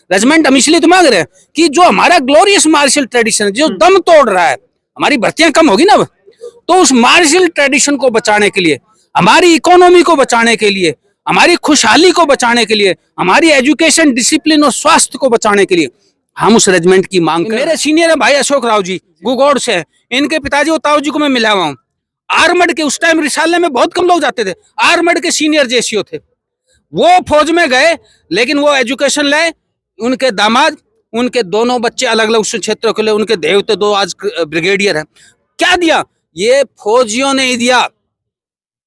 Regiment हम इसलिए तो मांग रहे हैं कि जो हमारा ग्लोरियस मार्शल ट्रेडिशन जो दम तोड़ रहा है, हमारी भर्तियां कम होगी ना, तो उस मार्शल ट्रेडिशन को बचाने के लिए, हमारी इकोनॉमी को बचाने के लिए, हमारी खुशहाली को बचाने के लिए, हमारी एजुकेशन, डिसिप्लिन और स्वास्थ्य को बचाने के लिए हम उस रेजिमेंट की मांग करें। मेरे सीनियर है भाई अशोक राव जी, गुगौड़ से है। इनके पिताजी और ताऊ जी को मैं मिला हुआ हूँ। आर्मड के उस टाइम रिसाले में बहुत कम लोग जाते थे। आर्मड के सीनियर जेसीओ थे, वो फौज में गए, लेकिन वो एजुकेशन लाए। उनके दामाद, उनके दोनों बच्चे अलग अलग उस क्षेत्रों के लिए, उनके देवते दो आज ब्रिगेडियर हैं। क्या दिया? ये फौजियों ने ही दिया।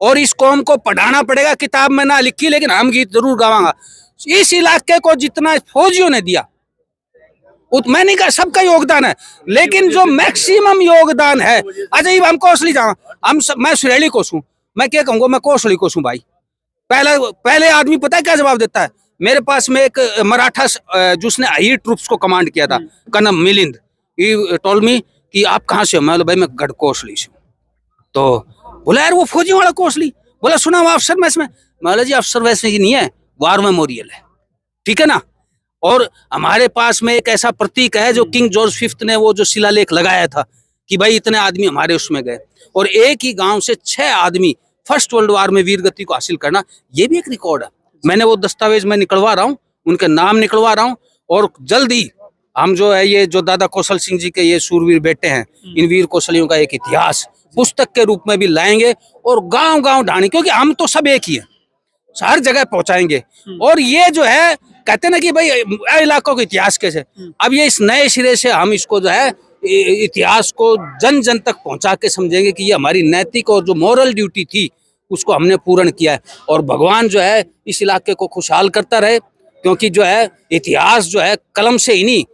और इस कौम को पढ़ाना पड़ेगा, किताब में ना लिखी लेकिन हम गीत जरूर गावांगा। इस इलाके को जितना फौजियों ने दिया, मैं नहीं कहा सबका योगदान है, लेकिन जो मैक्सिमम योगदान है, अजय हम कोसली जाओ, मैं सुरेली कोस हूं, मैं क्या कहूंगा, मैं कोसली कोस हूं भाई। पहले आदमी पता है क्या जवाब देता है? मेरे पास में एक मराठा जिसने हाई ट्रूप्स को कमांड किया था, colonel Milind, he told me कि आप कहाँ से हो? मैं बोला भाई मैं गढ़ कोसली से। तो बोला यार वो फौजी वाला कोसली। बोला सुना वो अफसर मैस में। मैं बोला जी अफसर वैसे ही नहीं है, वार मेमोरियल है, ठीक है ना। और हमारे पास में एक ऐसा प्रतीक है जो किंग जॉर्ज फिफ्थ ने वो जो शिलालेख लगाया था कि भाई इतने आदमी हमारे उसमें गए, और एक ही गांव से 6 आदमी फर्स्ट वर्ल्ड वार में वीरगति को हासिल करना, ये भी एक रिकॉर्ड है। मैंने वो दस्तावेज में निकलवा रहा हूँ, उनके नाम निकलवा रहा हूँ, और जल्दी हम जो है ये जो दादा कौशल सिंह जी के ये सूरवीर बेटे हैं, इन वीर कौशलियों का एक इतिहास पुस्तक के रूप में भी लाएंगे और गांव गांव ढाणी, क्योंकि हम तो सब एक ही है, हर जगह पहुंचाएंगे। और ये जो है कहते ना कि भाई इलाकों के इतिहास कैसे, अब ये इस नए सिरे से हम इसको जो है इतिहास को जन जन तक पहुंचा के समझेंगे कि ये हमारी नैतिक और जो मॉरल ड्यूटी थी उसको हमने पूर्ण किया है। और भगवान जो है इस इलाके को खुशहाल करता रहे, क्योंकि जो है इतिहास जो है कलम से ही नहीं,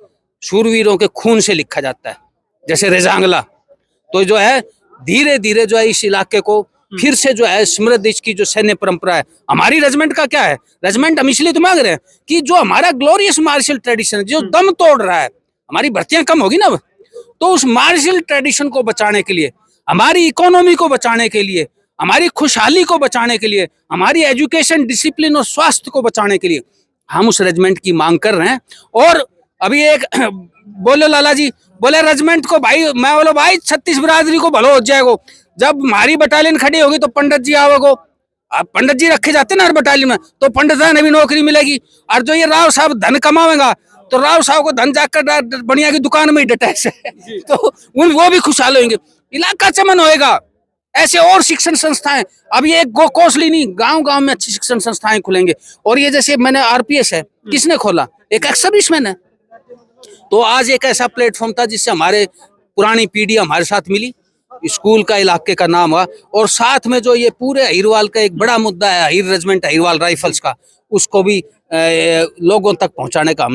शूरवीरों के खून से लिखा जाता है, जैसे रेजांगला। तो जो है धीरे धीरे जो है इस इलाके को फिर से जो है समृद्ध इसकी जो सैन्य परंपरा है। हमारी रेजिमेंट का क्या है? रेजिमेंट हम इसलिए तो मांग रहे हैं कि जो हमारा ग्लोरियस मार्शल ट्रेडिशन जो दम तोड़ रहा है, हमारी भर्तियां कम होगी ना, तो उस मार्शल ट्रेडिशन को बचाने के लिए, हमारी इकोनॉमी को बचाने के लिए, हमारी खुशहाली को बचाने के लिए, हमारी एजुकेशन, डिसिप्लिन और स्वास्थ्य को बचाने के लिए हम उस रेजिमेंट की मांग कर रहे हैं। और अभी एक बोले लाला जी बोले रेजिमेंट को भाई, मैं बोलो भाई 36 बिरादरी को भलो हो जाएगा। जब हमारी बटालियन खड़ी होगी तो पंडित जी आओगे, अब पंडित जी रखे जाते ना हर बटालियन में, तो पंडित ने भी नौकरी मिलेगी। और जो ये राव साहब धन कमावेगा तो राव साहब को धन जाकर बढ़िया की दुकान में ही डटा है तो वो भी खुशहाल होंगे, इलाका चमन होएगा। ऐसे और शिक्षण संस्थाएं, अब ये एक कोसली नहीं, गांव गांव में अच्छी शिक्षण संस्थाएं खुलेंगे। और ये जैसे मैंने आरपीएस है, किसने खोला? एक एक्स सर्विसमैन है। तो आज एक ऐसा प्लेटफॉर्म था जिससे हमारे पुरानी पीढ़ी हमारे साथ मिली, स्कूल का इलाके का नाम हुआ, और साथ में जो ये पूरे अहिरवाल का एक बड़ा मुद्दा है, अहिर रेजिमेंट अहिरवाल राइफल्स का, उसको भी लोगों तक पहुंचाने का हम